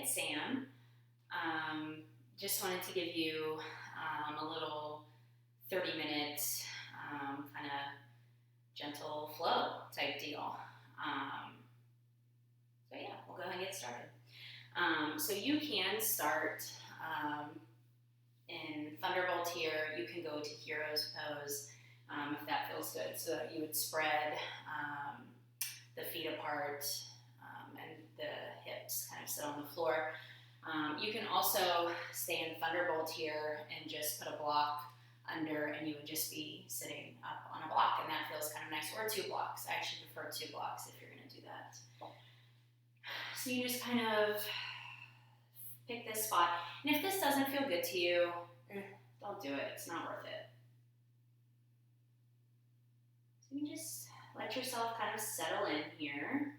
it's Sam. Just wanted to give you a little 30-minute kind of gentle flow type deal. So yeah, we'll go ahead and get started. So you can start in Thunderbolt here. You can go to Hero's Pose if that feels good. So you would spread the feet apart and the hips kind of sit on the floor. You can also stay in Thunderbolt here and just put a block under, and you would just be sitting up on a block, and that feels kind of nice. Or 2 blocks. I actually prefer 2 blocks if you're going to do that. So you just kind of pick this spot. And if this doesn't feel good to you, don't do it. It's not worth it. So you just let yourself kind of settle in here.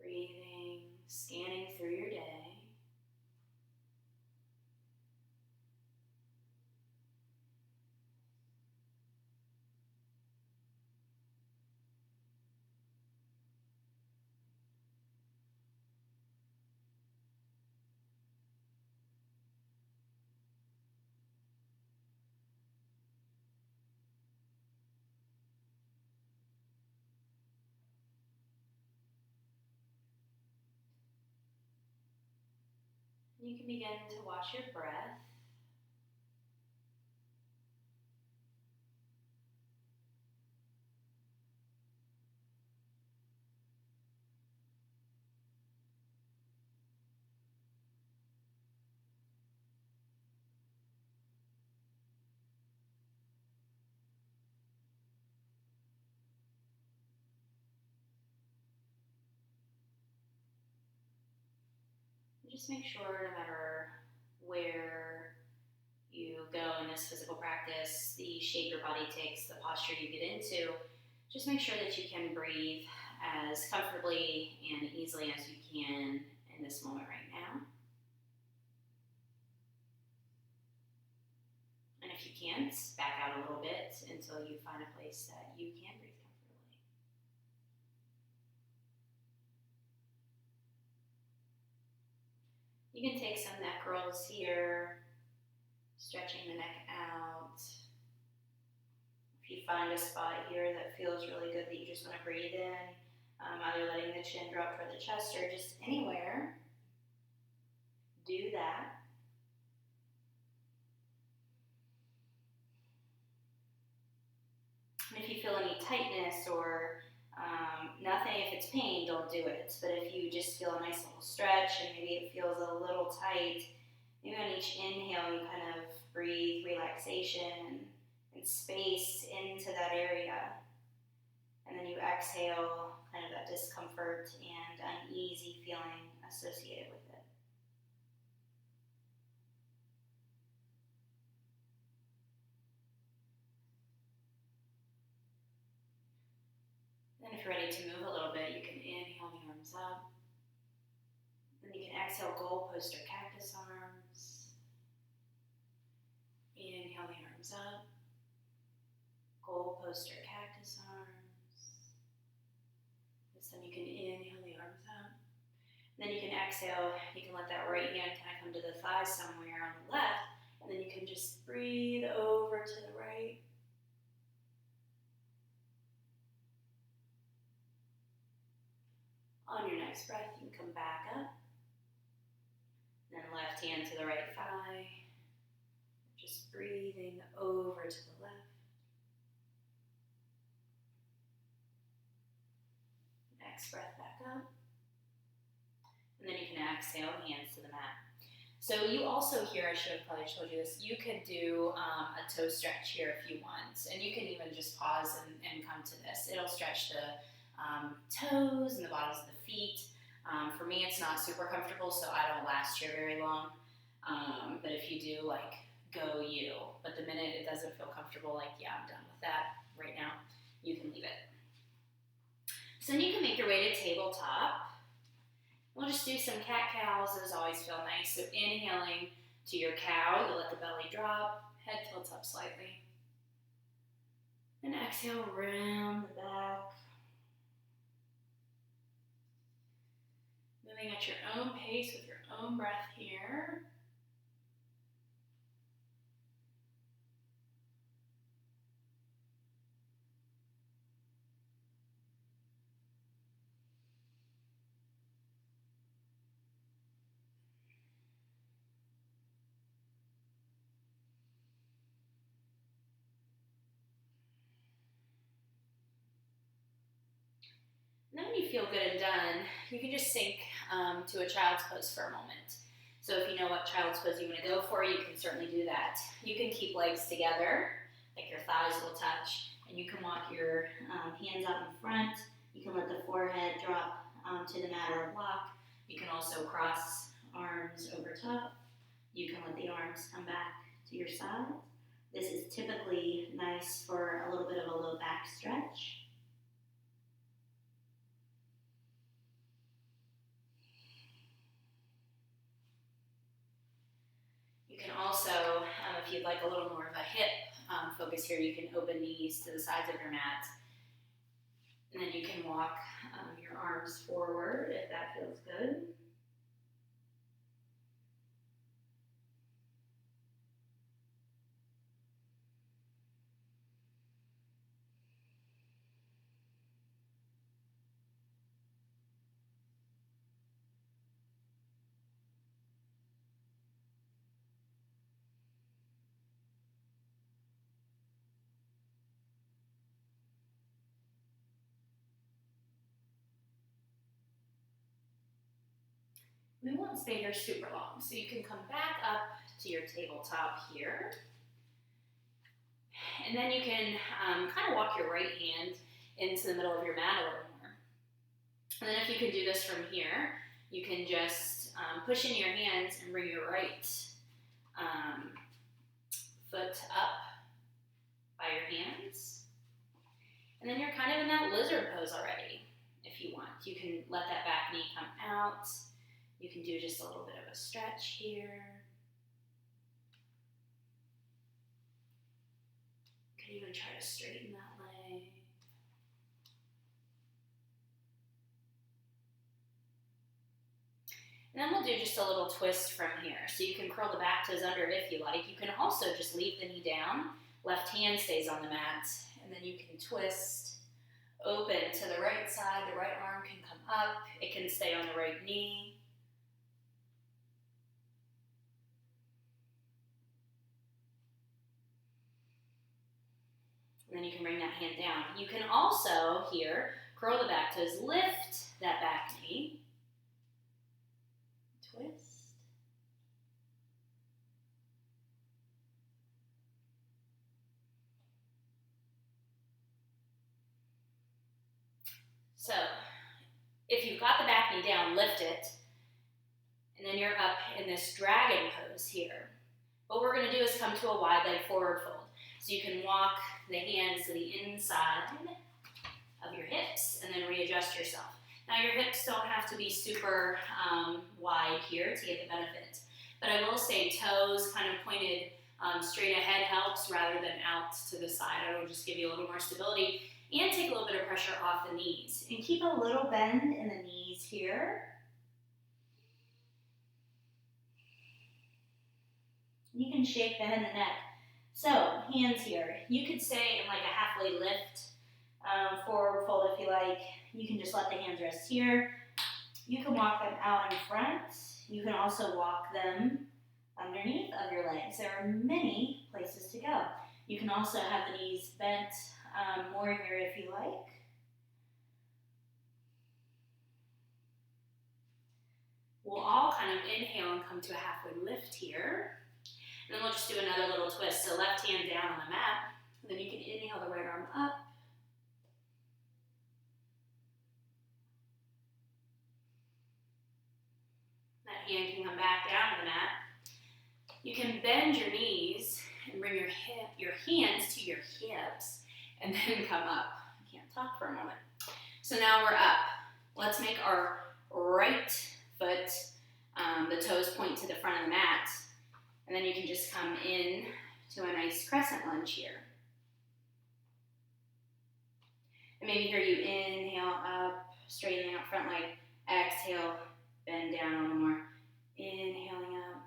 Breathing, scanning through your day. You can begin to watch your breath. Just make sure no matter where you go in this physical practice, the shape your body takes, the posture you get into, just make sure that you can breathe as comfortably and easily as you can in this moment right now. And if you can't, back out a little bit until you find a place that you can breathe comfortably. You can take some neck rolls here, stretching the neck out. If you find a spot here that feels really good that you just want to breathe in, either letting the chin drop for the chest or just anywhere, do that. And if you feel any tightness or nothing, if it's pain, don't do it. But if you just feel a nice little stretch and maybe it feels a little tight, maybe on each inhale you kind of breathe relaxation and space into that area. And then you exhale kind of that discomfort and uneasy feeling associated with it. Then if you're ready to move a little bit, you can inhale the arms up. Then you can exhale goalpost or cactus arms. Inhale the arms up. Goalpost or cactus arms. This time you can inhale the arms up. Then you can exhale. You can let that right hand kind of come to the thigh somewhere on the left. And then you can just breathe over to the right. On your next breath, you can come back up. Then left hand to the right thigh. Just breathing over to the left. Next breath back up. And then you can exhale, hands to the mat. So you also here, I should have probably told you this, you could do a toe stretch here if you want. And you can even just pause and come to this. It'll stretch the toes and the bottoms of the feet. For me, it's not super comfortable, so I don't last here very long. But if you do, go you. But the minute it doesn't feel comfortable, yeah, I'm done with that right now, you can leave it. So then you can make your way to tabletop. We'll just do some cat-cows. Those always feel nice. So inhaling to your cow, you'll let the belly drop, head tilts up slightly. And exhale. exhale, round the back. Moving at your own pace with your own breath here. And then when you feel good and done, you can just sink to a child's pose for a moment. So if you know what child's pose you want to go for, you can certainly do that. You can keep legs together, like your thighs will touch, and you can walk your hands out in front. You can let the forehead drop to the mat or a block. You can also cross arms over top. You can let the arms come back to your side. This is typically nice for a little bit of a low back stretch. You can also, if you'd like a little more of a hip focus here, you can open knees to the sides of your mat. And then you can walk your arms forward if that feels good. We won't stay here super long, so you can come back up to your tabletop here. And then you can kind of walk your right hand into the middle of your mat a little more. And then if you can do this from here, you can just push in your hands and bring your right foot up by your hands. And then you're kind of in that lizard pose already, if you want. You can let that back knee come out. You can do just a little bit of a stretch here. You can even try to straighten that leg. And then we'll do just a little twist from here. So you can curl the back toes under if you like. You can also just leave the knee down. Left hand stays on the mat. And then you can twist open to the right side. The right arm can come up. It can stay on the right knee. And then you can bring that hand down. You can also, here, curl the back toes, lift that back knee, twist. So, if you've got the back knee down, lift it, and then you're up in this dragon pose here. What we're going to do is come to a wide leg forward fold. So you can walk the hands to the inside of your hips and then readjust yourself. Now your hips don't have to be super wide here to get the benefit, but I will say toes kind of pointed straight ahead helps rather than out to the side. It'll just give you a little more stability and take a little bit of pressure off the knees. And keep a little bend in the knees here. You can shake the head and the neck. So, hands here. You could stay in like a halfway lift, forward fold if you like. You can just let the hands rest here. You can walk them out in front. You can also walk them underneath of your legs. There are many places to go. You can also have the knees bent more here if you like. We'll all kind of inhale and come to a halfway lift here. And then we'll just do another little twist. So left hand down on the mat. And then you can inhale the right arm up. That hand can come back down to the mat. You can bend your knees and bring your hands to your hips and then come up. I can't talk for a moment. So now we're up. Let's make our right foot, the toes point to the front of the mat. And then you can just come in to a nice crescent lunge here. And maybe here you inhale up, straightening out front leg. Exhale, bend down a little more. Inhaling up,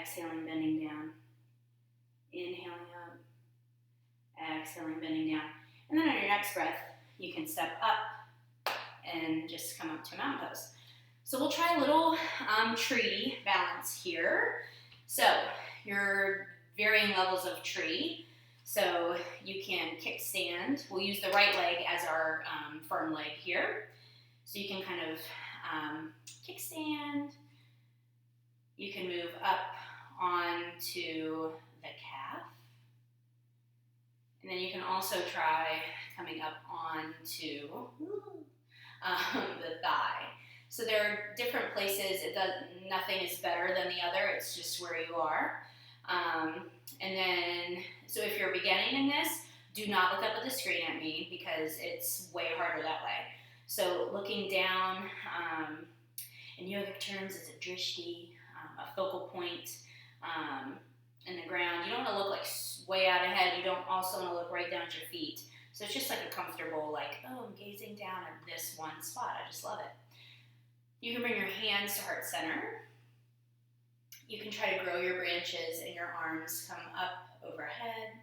exhaling, bending down. Inhaling up, exhaling, bending down. And then on your next breath, you can step up and just come up to a mountain pose. So we'll try a little tree balance here. So your varying levels of tree. So you can kickstand. We'll use the right leg as our firm leg here. So you can kind of kickstand. You can move up onto the calf. And then you can also try coming up onto the thigh. So there are different places. Nothing is better than the other. It's just where you are. And then, so if you're beginning in this, do not look up at the screen at me because it's way harder that way. So looking down, in yogic terms, it's a drishti, a focal point in the ground. You don't want to look like way out ahead. You don't also want to look right down at your feet. So it's just like a comfortable, like, oh, I'm gazing down at this one spot. I just love it. You can bring your hands to heart center. You can try to grow your branches and your arms come up overhead.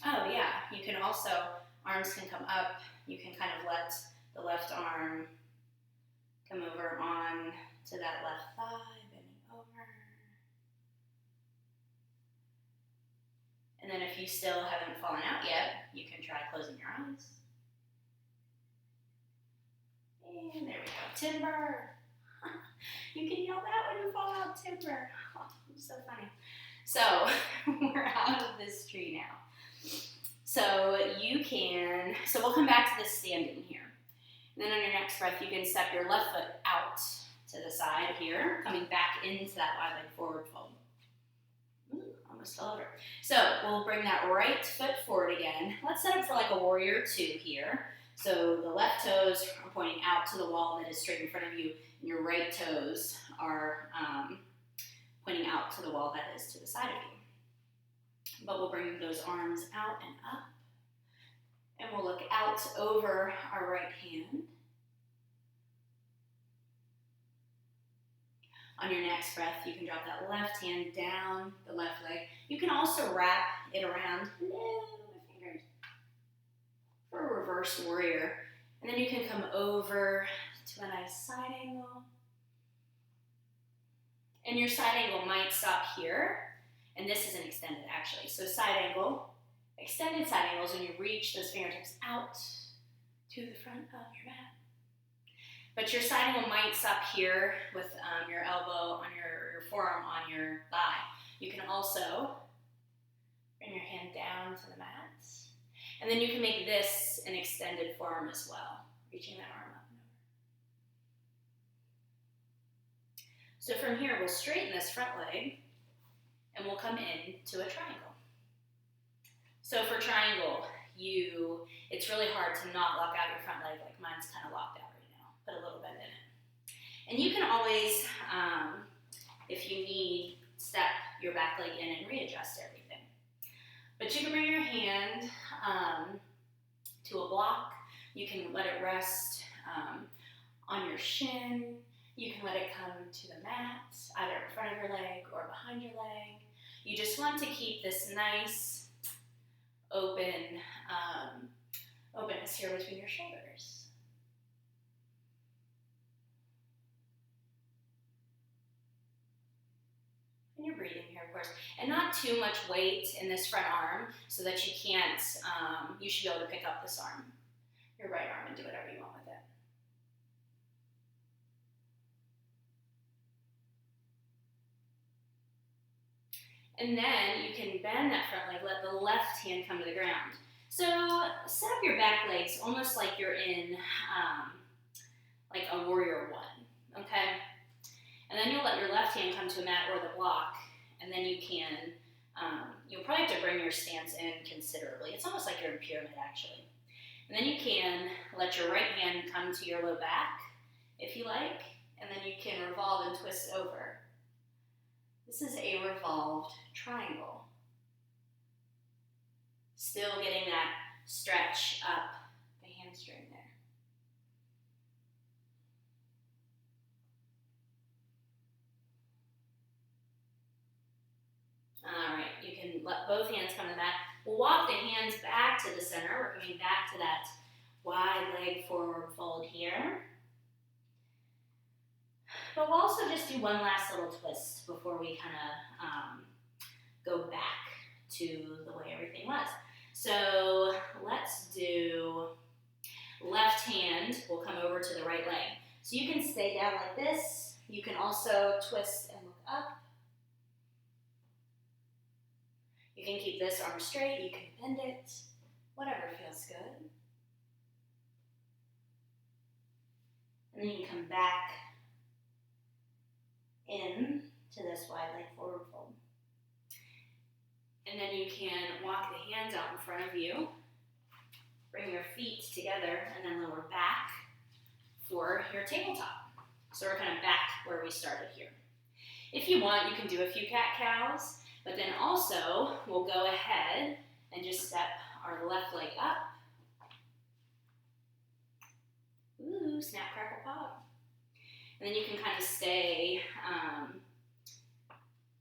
Oh yeah, you can also, arms can come up. You can kind of let the left arm come over on to that left thigh, bending over. And then if you still haven't fallen out yet, you can try closing your eyes. And there we go, timber. You can yell that when you fall out, timber. Oh, so funny. So we're out of this tree now. So we'll come back to this standing here. And then on your next breath, you can step your left foot out to the side here, coming back into that wide leg forward fold. Ooh, almost fell over. So we'll bring that right foot forward again. Let's set up for like a warrior two here. So the left toes are pointing out to the wall that is straight in front of you, and your right toes are pointing out to the wall that is to the side of you. But we'll bring those arms out and up, and we'll look out over our right hand. On your next breath, you can drop that left hand down the left leg. You can also wrap it around for a reverse warrior. And then you can come over to a nice side angle. And your side angle might stop here. And this isn't extended actually. So side angle, extended side angles when you reach those fingertips out to the front of your mat. But your side angle might stop here with your elbow on your forearm on your thigh. You can also bring your hand down to the mat. And then you can make this an extended forearm as well, reaching that arm up and over. So from here, we'll straighten this front leg, and we'll come into a triangle. So for triangle, it's really hard to not lock out your front leg, like mine's kind of locked out right now. Put a little bend in it. And you can always, if you need, step your back leg in and readjust everything. But you can bring your hand to a block. You can let it rest on your shin. You can let it come to the mat, either in front of your leg or behind your leg. You just want to keep this nice openness here between your shoulders. And you're breathing here, of course. And not too much weight in this front arm so that you can't, you should be able to pick up this arm, your right arm, and do whatever you want with it. And then you can bend that front leg, let the left hand come to the ground. So set up your back legs almost like you're in like a warrior one, okay? And then you'll let your left hand come to a mat or the block, and then you can, you'll probably have to bring your stance in considerably. It's almost like you're in pyramid, actually. And then you can let your right hand come to your low back, if you like, and then you can revolve and twist over. This is a revolved triangle. Still getting that stretch up the hamstring there. All right, you can let both hands come to the mat. We'll walk the hands back to the center. We're coming back to that wide leg forward fold here. But we'll also just do one last little twist before we kind of go back to the way everything was. So let's do left hand will come over to the right leg. So you can stay down like this. You can also twist and look up. You can keep this arm straight. You can bend it, whatever feels good. And then you can come back in to this wide leg forward fold. And then you can walk the hands out in front of you. Bring your feet together and then lower back for your tabletop. So we're kind of back where we started here. If you want, you can do a few cat-cows, but then also we'll go ahead and just step our left leg up. Ooh, snap, crackle, pop. And then you can kind of stay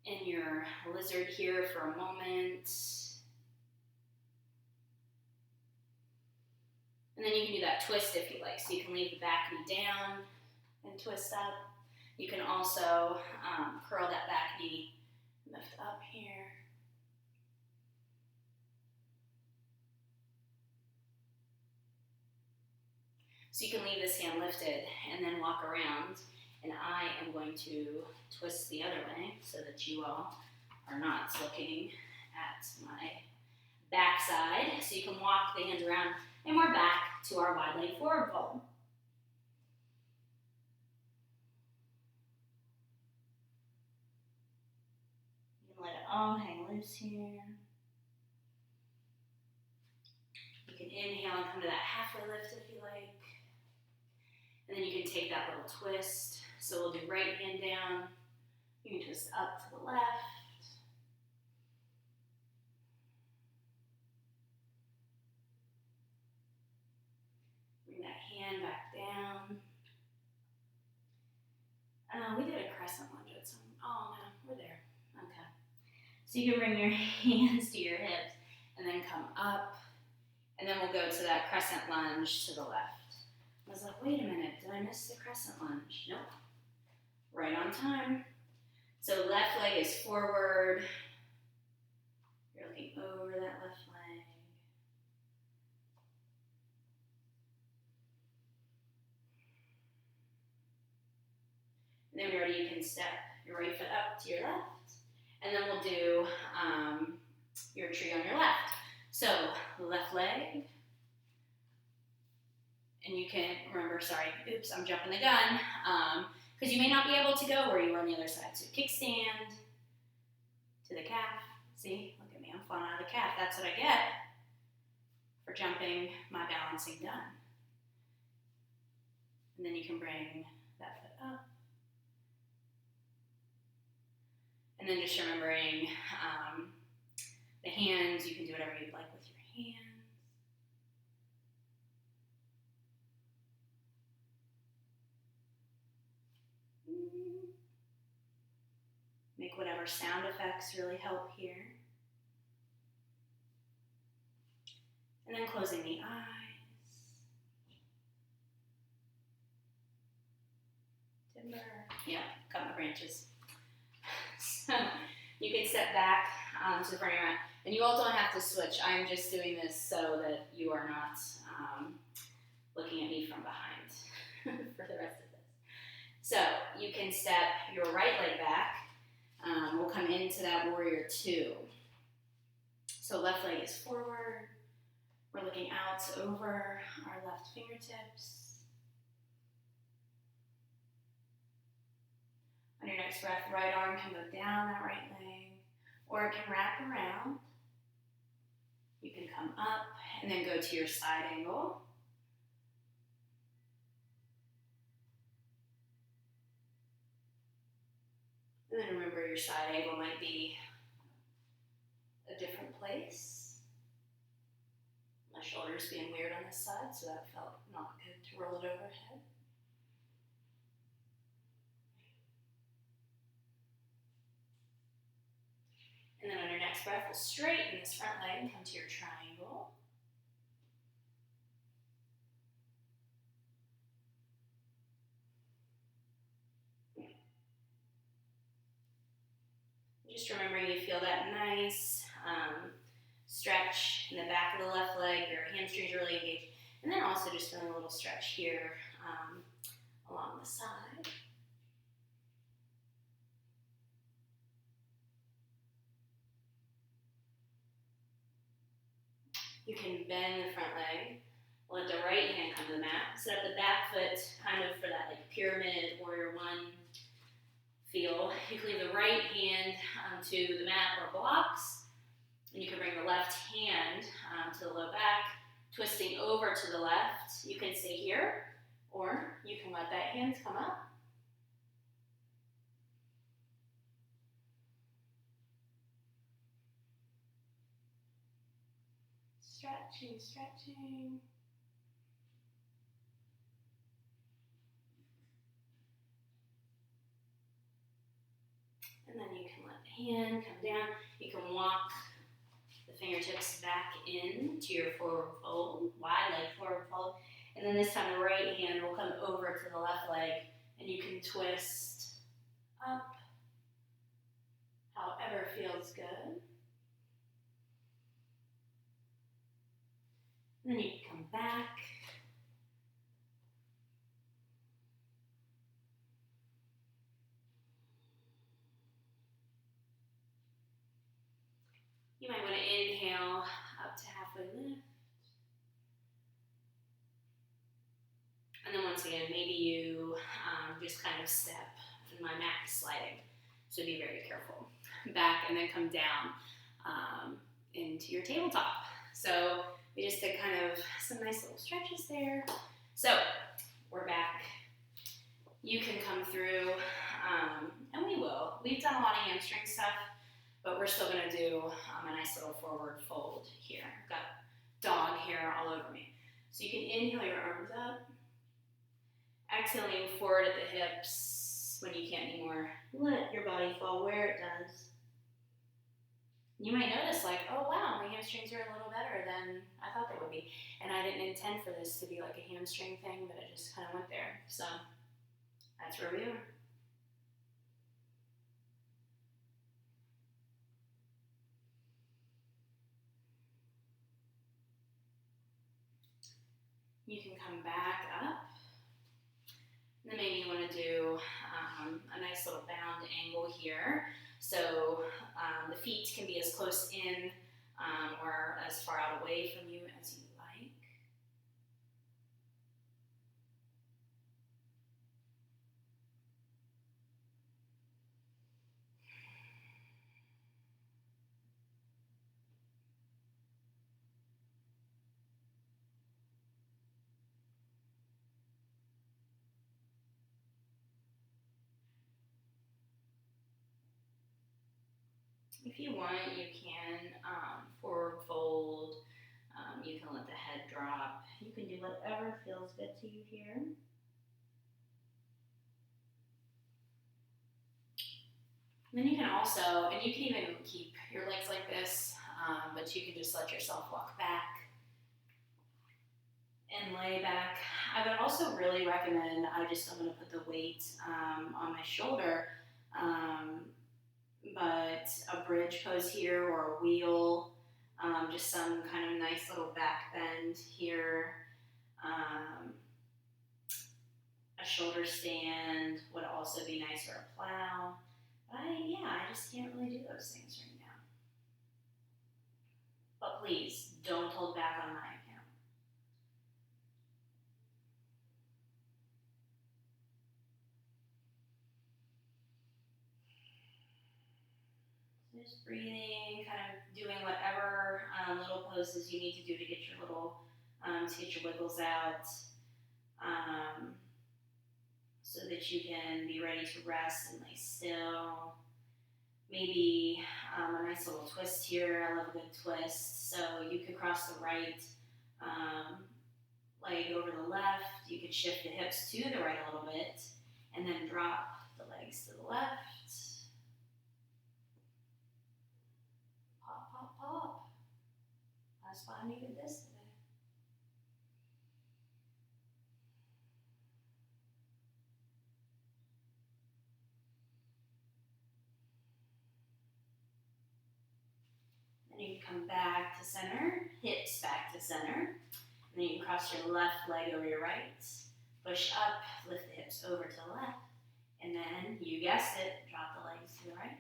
in your lizard here for a moment. And then you can do that twist if you like. So you can leave the back knee down and twist up. You can also curl that back knee, lift up here. So you can leave this hand lifted and then walk around. And I am going to twist the other way so that you all are not looking at my backside. So you can walk the hands around and we're back to our wide leg forward fold. You can let it all hang loose here. You can inhale and come to that halfway lift if you like. And then you can take that little twist. So we'll do right hand down. You can twist up to the left. Bring that hand back down. We did a crescent lunge at some. Oh no, we're there. Okay. So you can bring your hands to your hips and then come up. And then we'll go to that crescent lunge to the left. I was like, wait a minute, did I miss the crescent lunge? Nope. Right on time. So left leg is forward. You're looking over that left leg. And then when you're ready, you can step your right foot up to your left. And then we'll do your tree on your left. So left leg. And you can remember, sorry, oops, I'm jumping the gun. Because you may not be able to go where you were on the other side. So kickstand to the calf. See, look at me, I'm falling out of the calf. That's what I get for jumping my balancing done. And then you can bring that foot up. And then just remembering the hands, you can do whatever you'd like with your hands. Make whatever sound effects really help here. And then closing the eyes. Timber. Yeah, cut my branches. So you can step back to the front of your mat. And you all don't have to switch. I'm just doing this so that you are not looking at me from behind for the rest of this. So you can step your right leg back. We'll come into that warrior two. So left leg is forward. We're looking out over our left fingertips. On your next breath, right arm can go down that right leg, or it can wrap around. You can come up and then go to your side angle. And then remember, your side angle might be a different place. shoulders being weird on this side, so that felt not good to roll it overhead. And then on your next breath, we'll straighten this front leg and come to your triangle. Just remembering you feel that nice stretch in the back of the left leg, your hamstrings are really engaged, and then also just feeling a little stretch here along the side. You can bend the front leg, let the right hand come to the mat, set up the back foot kind of for that like pyramid warrior one feel. You can leave the right hand to the mat or blocks, and you can bring the left hand to the low back, twisting over to the left. You can stay here, or you can let that hand come up. Stretching, stretching. And then you can let the hand come down. You can walk the fingertips back in to your forward fold, wide leg forward fold. And then this time the right hand will come over to the left leg, and you can twist up however feels good. And then you can come back. You might want to inhale up to halfway lift. And then once again, maybe you just kind of step, and my mat is sliding, so be very careful. Back and then come down into your tabletop. So we just did kind of some nice little stretches there. So we're back. You can come through, and we will. We've done a lot of hamstring stuff, but we're still going to do a nice little forward fold here. I've got dog hair all over me. So you can inhale your arms up. Exhale, lean forward at the hips. When you can't anymore, let your body fall where it does. You might notice like, oh wow, my hamstrings are a little better than I thought they would be. And I didn't intend for this to be like a hamstring thing, but it just kind of went there. So that's where we are. You can come back up. And then maybe you want to do a nice little bound angle here. So the feet can be as close in or as far out away from you as you like. If you want, you can forward fold. You can let the head drop. You can do whatever feels good to you here. And then you can also, and you can even keep your legs like this, but you can just let yourself walk back and lay back. I would also really recommend, I'm going to put the weight on my shoulder, but a bridge pose here or a wheel, just some kind of nice little back bend here. A shoulder stand would also be nice, or a plow. But I just can't really do those things right now. But please, don't hold back on my account. Just breathing, kind of doing whatever little poses you need to do to get your little, wiggles out, so that you can be ready to rest and lay still. Maybe a nice little twist here. I love a good twist. So you could cross the right leg over the left. You could shift the hips to the right a little bit, and then drop the legs to the left. Pop, pop, pop. Last spot I needed this today. Then you can come back to center, hips back to center. And then you can cross your left leg over your right, push up, lift the hips over to the left, and then, you guessed it, drop the legs to the right.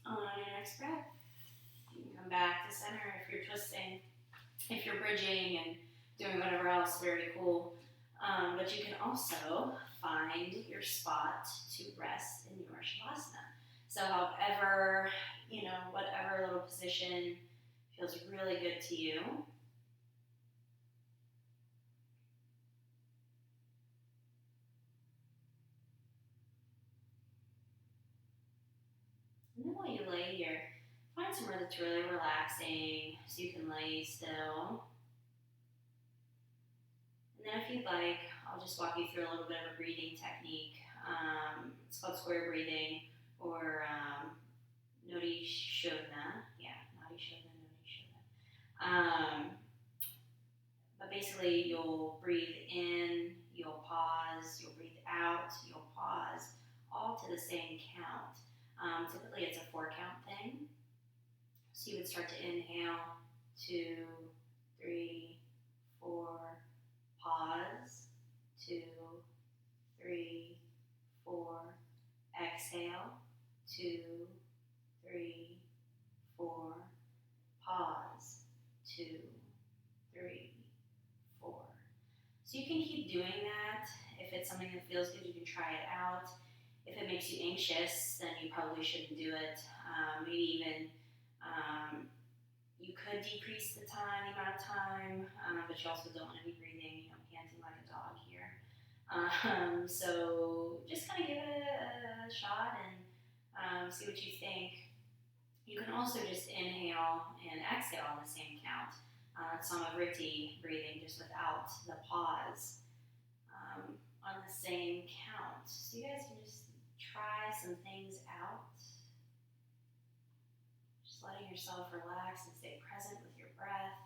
On your next breath, you can come back to center if you're twisting, if you're bridging and doing whatever else, very cool. But you can also find your spot to rest in your Shavasana. So however, whatever little position feels really good to you. And then while you lay here, find somewhere that's really relaxing so you can lay still. And then if you'd like, I'll just walk you through a little bit of a breathing technique. It's called square breathing, or Nadi Shodhana. Yeah, Nadi Shodhana, Nadi Shodhana. But basically, you'll breathe in, you'll pause, you'll breathe out, you'll pause, all to the same count. Typically, it's a 4-count thing. So you would start to inhale, 2, 3, 4, pause, 2, 3, 4, exhale, 2, 3, 4, pause, 2, 3, 4. So you can keep doing that. If it's something that feels good, you can try it out. If it makes you anxious, then you probably shouldn't do it. Maybe even you could decrease the amount of time, but you also don't want to be breathing, panting like a dog here. So just kind of give it a shot and see what you think. You can also just inhale and exhale on the same count. Samavriti breathing, just without the pause, on the same count. So you guys can just try some things out. Just letting yourself relax and stay present with your breath.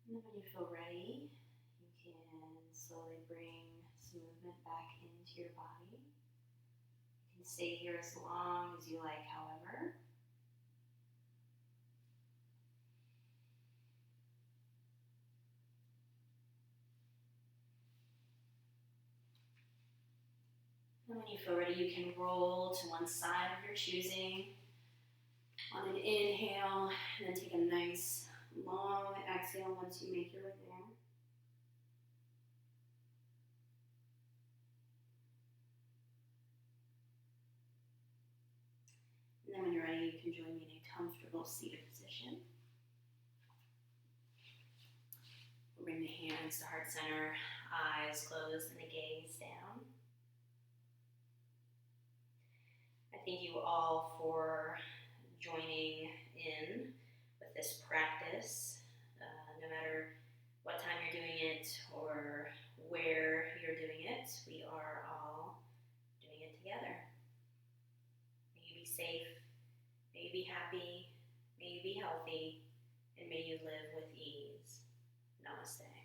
And then when you feel ready, you can slowly bring some movement back into your body. You can stay here as long as you like, however. And when you feel ready, you can roll to one side of your choosing on an inhale, and then take a nice long exhale once you make your way there. And then when you're ready, you can join me in a comfortable seated position. Bring the hands to heart center, eyes closed, and the gaze down. thank you all for joining in with this practice. No matter what time you're doing it or where you're doing it, we are all doing it together. May you be safe, may you be happy, may you be healthy, and may you live with ease. Namaste.